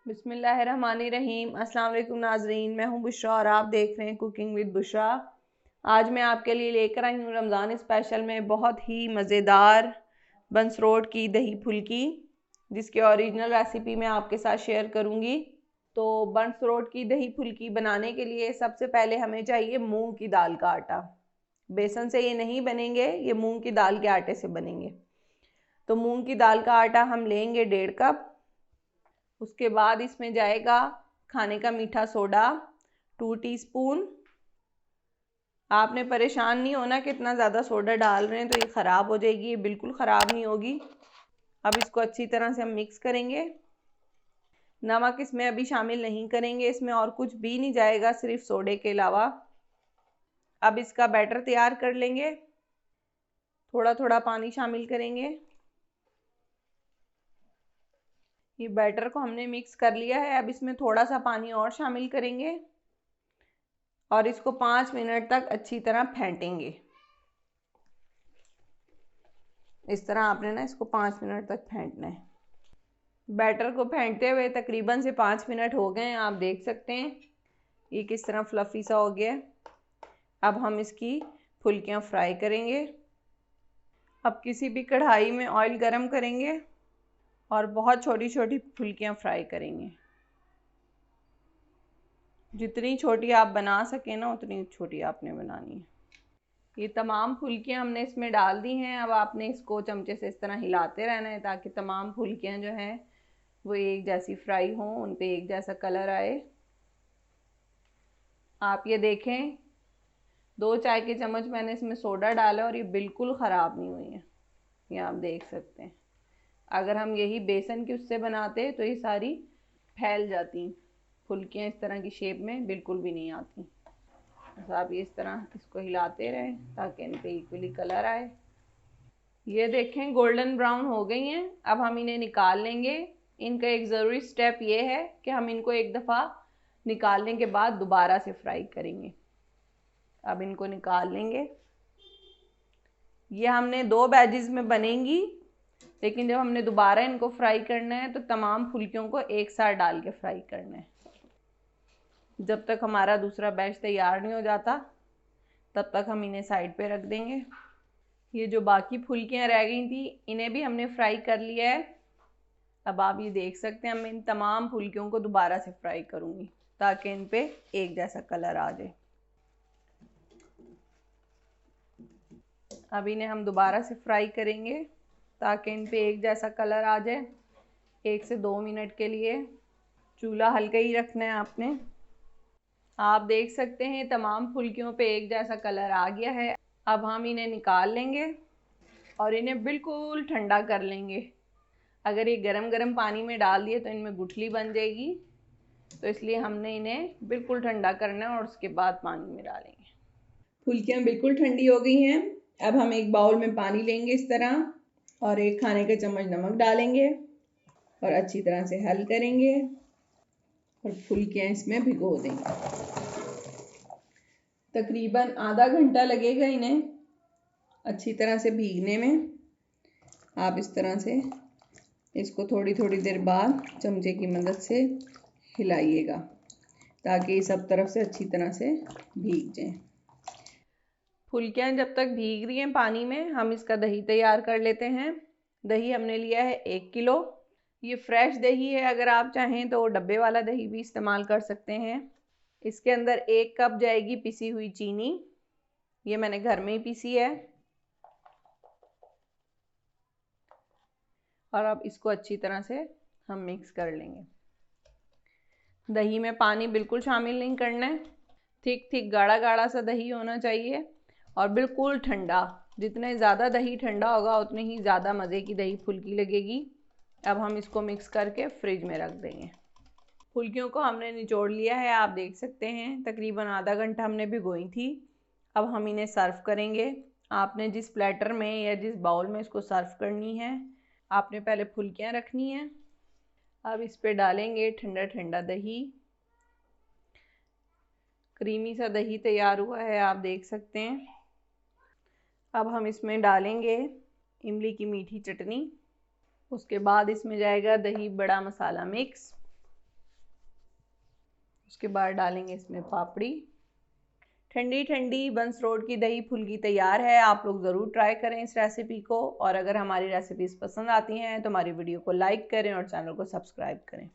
बिस्मिल्लाहिर्रहमानिर्रहीम। अस्सलाम वालेकुम नाजरीन, मैं हूं बुशरा और आप देख रहे हैं कुकिंग विद बुशरा। आज मैं आपके लिए लेकर आई हूं रमज़ान स्पेशल में बहुत ही मज़ेदार बंसरोट की दही फुल्की, जिसकी ओरिजिनल रेसिपी मैं आपके साथ शेयर करूंगी। तो बंसरोट की दही फुल्की बनाने के लिए सबसे पहले हमें चाहिए मूंग की दाल का आटा। बेसन से ये नहीं बनेंगे, ये मूंग की दाल के आटे से बनेंगे। तो मूंग की दाल का आटा हम लेंगे 1.5 कप। उसके बाद इसमें जाएगा खाने का मीठा सोडा 2 टीस्पून। आपने परेशान नहीं होना कि इतना ज़्यादा सोडा डाल रहे हैं तो ये ख़राब हो जाएगी, ये बिल्कुल ख़राब नहीं होगी। अब इसको अच्छी तरह से हम मिक्स करेंगे। नमक इसमें अभी शामिल नहीं करेंगे, इसमें और कुछ भी नहीं जाएगा सिर्फ सोडे के अलावा। अब इसका बैटर तैयार कर लेंगे। थोड़ा थोड़ा पानी शामिल करेंगे। ये बैटर को हमने मिक्स कर लिया है। अब इसमें थोड़ा सा पानी और शामिल करेंगे और इसको 5 मिनट तक अच्छी तरह फेंटेंगे। इस तरह आपने ना इसको 5 मिनट तक फेंटना है। बैटर को फेंटते हुए तकरीबन से 5 मिनट हो गए हैं। आप देख सकते हैं ये किस तरह फ्लफी सा हो गया। अब हम इसकी फुल्कियां फ्राई करेंगे। अब किसी भी कढ़ाई में ऑयल गरम करेंगे और बहुत छोटी छोटी फुल्कियां फ्राई करेंगे। जितनी छोटी आप बना सकें ना उतनी छोटी आपने बनानी है। ये तमाम फुल्कियां हमने इसमें डाल दी हैं। अब आपने इसको चमचे से इस तरह हिलाते रहना है ताकि तमाम फुल्कियां जो हैं वो एक जैसी फ्राई हों, उन पे एक जैसा कलर आए। आप ये देखें 2 चाय के चम्मच मैंने इसमें सोडा डाला और ये बिल्कुल ख़राब नहीं हुई है। ये आप देख सकते हैं। अगर हम यही बेसन की उससे बनाते तो ये सारी फैल जाती फुल्कियाँ, इस तरह की शेप में बिल्कुल भी नहीं आती। बस आप ये इस तरह इसको हिलाते रहें ताकि इन पे इक्वली कलर आए। ये देखें गोल्डन ब्राउन हो गई हैं। अब हम इन्हें निकाल लेंगे। इनका एक ज़रूरी स्टेप ये है कि हम इनको एक दफ़ा निकालने के बाद दोबारा से फ्राई करेंगे। अब इनको निकाल लेंगे। ये हमने 2 बैचेस में बनेंगी, लेकिन जब हमने दोबारा इनको फ्राई करना है तो तमाम फुल्कियों को एक साथ डाल के फ्राई करना है। जब तक हमारा दूसरा बैच तैयार नहीं हो जाता तब तक हम इन्हें साइड पे रख देंगे। ये जो बाकी फुल्कियाँ रह गई थी इन्हें भी हमने फ्राई कर लिया है। अब आप ये देख सकते हैं, मैं इन तमाम फुल्कियों को दोबारा से फ्राई करूँगी ताकि इन पे एक जैसा कलर आ जाए। अब इन्हें हम दोबारा से फ्राई करेंगे ताकि इन पे एक जैसा कलर आ जाए। 1 से 2 मिनट के लिए चूल्हा हल्का ही रखना है आपने। आप देख सकते हैं तमाम फुल्कियों पे एक जैसा कलर आ गया है। अब हम इन्हें निकाल लेंगे और इन्हें बिल्कुल ठंडा कर लेंगे। अगर ये गरम गरम पानी में डाल दिए तो इनमें गुठली बन जाएगी, तो इसलिए हमने इन्हें बिल्कुल ठंडा करना है और उसके बाद पानी में डालेंगे। फुल्कियाँ बिल्कुल ठंडी हो गई हैं। अब हम एक बाउल में पानी लेंगे इस तरह और 1 खाने का चम्मच नमक डालेंगे और अच्छी तरह से हल करेंगे और फुल्कियाँ इसमें भिगो देंगे। तकरीबन आधा घंटा लगेगा इन्हें अच्छी तरह से भीगने में। आप इस तरह से इसको थोड़ी थोड़ी देर बाद चमचे की मदद से हिलाइएगा ताकि सब तरफ से अच्छी तरह से भीग जाएं। फुल्कियाँ जब तक भीग रही हैं पानी में, हम इसका दही तैयार कर लेते हैं। दही हमने लिया है 1 किलो। ये फ्रेश दही है, अगर आप चाहें तो डब्बे वाला दही भी इस्तेमाल कर सकते हैं। इसके अंदर 1 कप जाएगी पिसी हुई चीनी। ये मैंने घर में ही पीसी है। और अब इसको अच्छी तरह से हम मिक्स कर लेंगे। दही में पानी बिल्कुल शामिल नहीं करना है। थिक थिक गाढ़ा गाढ़ा सा दही होना चाहिए और बिल्कुल ठंडा। जितने ज़्यादा दही ठंडा होगा उतने ही ज़्यादा मज़े की दही फुल्की लगेगी। अब हम इसको मिक्स करके फ्रिज में रख देंगे। फुल्कियों को हमने निचोड़ लिया है, आप देख सकते हैं। तकरीबन आधा घंटा हमने भिगोई थी। अब हम इन्हें सर्व करेंगे। आपने जिस प्लेटर में या जिस बाउल में इसको सर्व करनी है, आपने पहले फुल्कियाँ रखनी है। अब इस पे डालेंगे ठंडा ठंडा दही। क्रीमी सा दही तैयार हुआ है, आप देख सकते हैं। अब हम इसमें डालेंगे इमली की मीठी चटनी। उसके बाद इसमें जाएगा दही बड़ा मसाला मिक्स। उसके बाद डालेंगे इसमें पापड़ी। ठंडी ठंडी बंस रोड की दही फुल्की तैयार है। आप लोग ज़रूर ट्राई करें इस रेसिपी को, और अगर हमारी रेसिपीज़ पसंद आती हैं तो हमारी वीडियो को लाइक करें और चैनल को सब्सक्राइब करें।